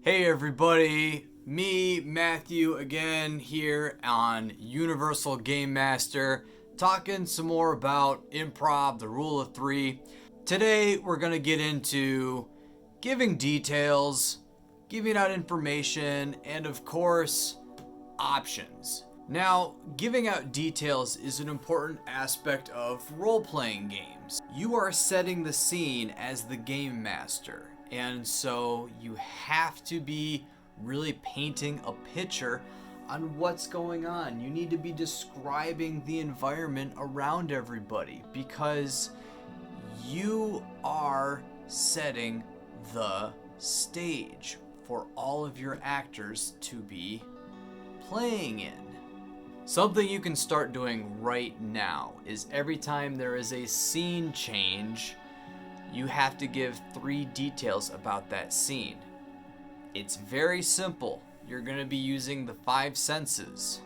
Hey everybody, me, Matthew, again here on Universal Game Master, talking some more about improv, the rule of three. Today we're going to get into giving details, giving out information, and of course, options. Now, giving out details is an important aspect of role-playing games. You are setting the scene as the game master, and so you have to be really painting a picture on what's going on. You need to be describing the environment around everybody because you are setting the stage for all of your actors to be playing in. Something you can start doing right now is every time there is a scene change, you have to give 3 details about that scene. It's very simple. You're going to be using the 5 senses.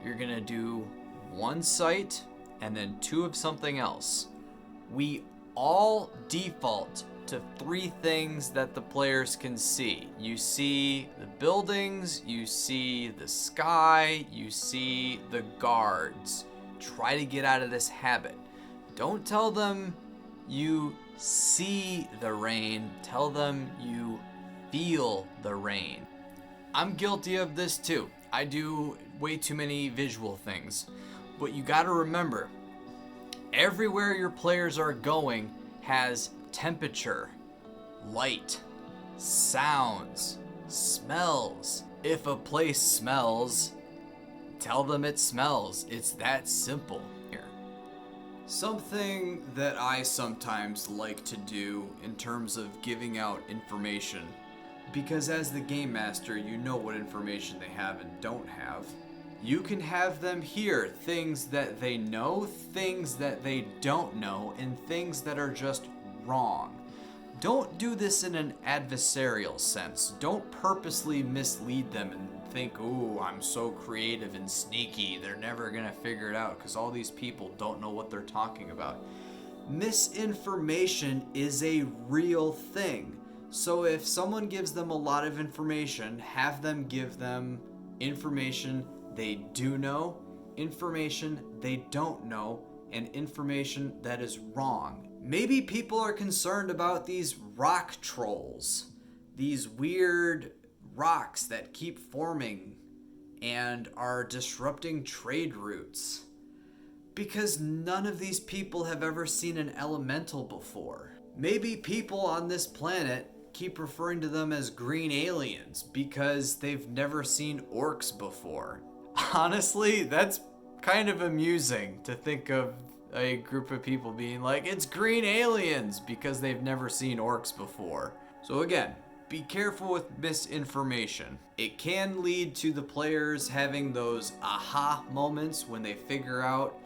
You're going to do 1 sight and then 2 of something else. We all default to 3 things that the players can see. You see the buildings, you see the sky, you see the guards. Try to get out of this habit. Don't tell them you see the rain, tell them you feel the rain. I'm guilty of this too. I do way too many visual things. But you gotta remember, everywhere your players are going has temperature, light, sounds, smells. If a place smells, tell them it smells. It's that simple. Here. Something that I sometimes like to do in terms of giving out information, because as the game master, you know what information they have and don't have. You can have them hear things that they know, things that they don't know, and things that are just wrong. Don't do this in an adversarial sense. Don't purposely mislead them and think, ooh, I'm so creative and sneaky, they're never gonna figure it out because all these people don't know what they're talking about. Misinformation is a real thing. So if someone gives them a lot of information, have them give them information they do know, information they don't know, and information that is wrong. Maybe people are concerned about these rock trolls, these weird rocks that keep forming and are disrupting trade routes, because none of these people have ever seen an elemental before. Maybe people on this planet keep referring to them as green aliens because they've never seen orcs before. Honestly, that's kind of amusing to think of a group of people being like, it's green aliens, because they've never seen orcs before. So again, be careful with misinformation. It can lead to the players having those aha moments when they figure out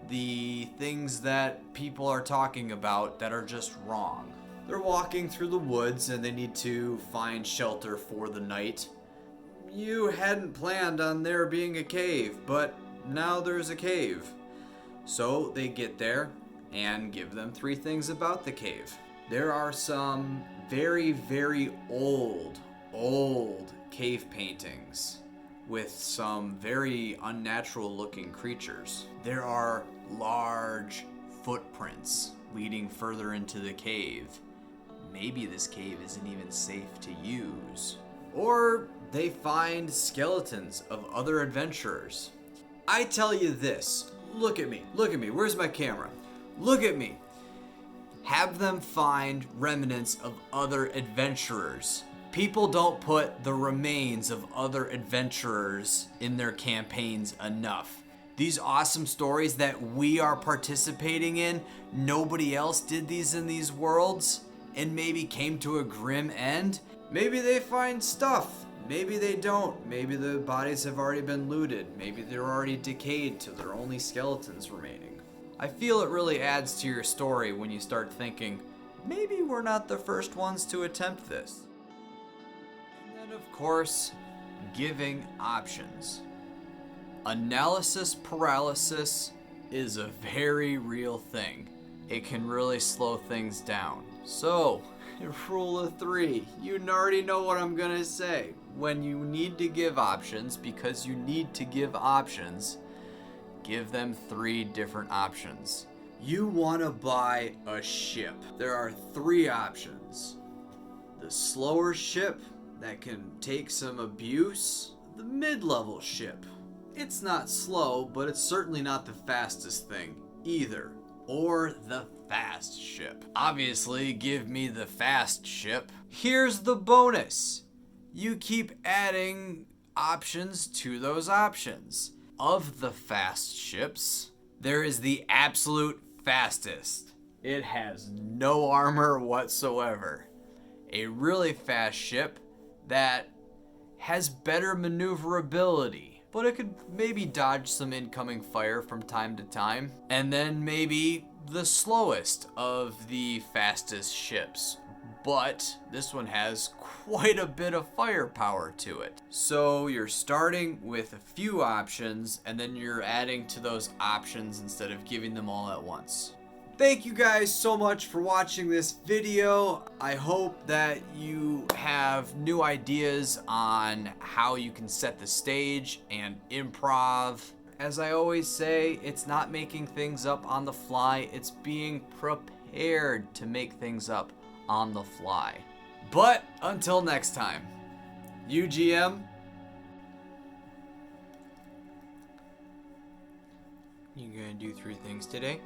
the things that people are talking about that are just wrong. They're walking through the woods and they need to find shelter for the night. You hadn't planned on there being a cave, but now there's a cave. So they get there and give them 3 things about the cave. There are some very, very old cave paintings with some very unnatural looking creatures. There are large footprints leading further into the cave. Maybe this cave isn't even safe to use. Or they find skeletons of other adventurers. I tell you this, look at me, where's my camera? Look at me. Have them find remnants of other adventurers. People don't put the remains of other adventurers in their campaigns enough. These awesome stories that we are participating in, nobody else did these in these worlds and maybe came to a grim end. Maybe they find stuff. Maybe they don't. Maybe the bodies have already been looted. Maybe they're already decayed till there are only skeletons remaining. I feel it really adds to your story when you start thinking, maybe we're not the first ones to attempt this. And then of course, giving options. Analysis paralysis is a very real thing. It can really slow things down. So, Rule of 3. You already know what I'm gonna say. When you need to give options, because you need to give options, give them 3 different options. You want to buy a ship. There are 3 options. The slower ship that can take some abuse. The mid-level ship. It's not slow, but it's certainly not the fastest thing either. Or the fast ship. Obviously, give me the fast ship. Here's the bonus. You keep adding options to those options. Of the fast ships, there is the absolute fastest. It has no armor whatsoever. A really fast ship that has better maneuverability, but it could maybe dodge some incoming fire from time to time. And then maybe the slowest of the fastest ships, but this one has quite a bit of firepower to it. So you're starting with a few options and then you're adding to those options instead of giving them all at once. Thank you guys so much for watching this video. I hope that you have new ideas on how you can set the stage and improv. As I always say, it's not making things up on the fly, it's being prepared to make things up on the fly. But until next time, UGM. You gonna do 3 things today?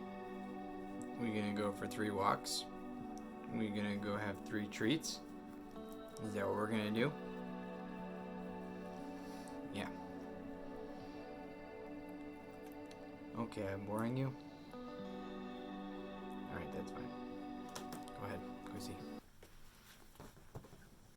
We're gonna go for 3 walks. We're gonna go have 3 treats. Is that what we're gonna do? Yeah. Okay, I'm boring you? Alright, that's fine. Go ahead, go see.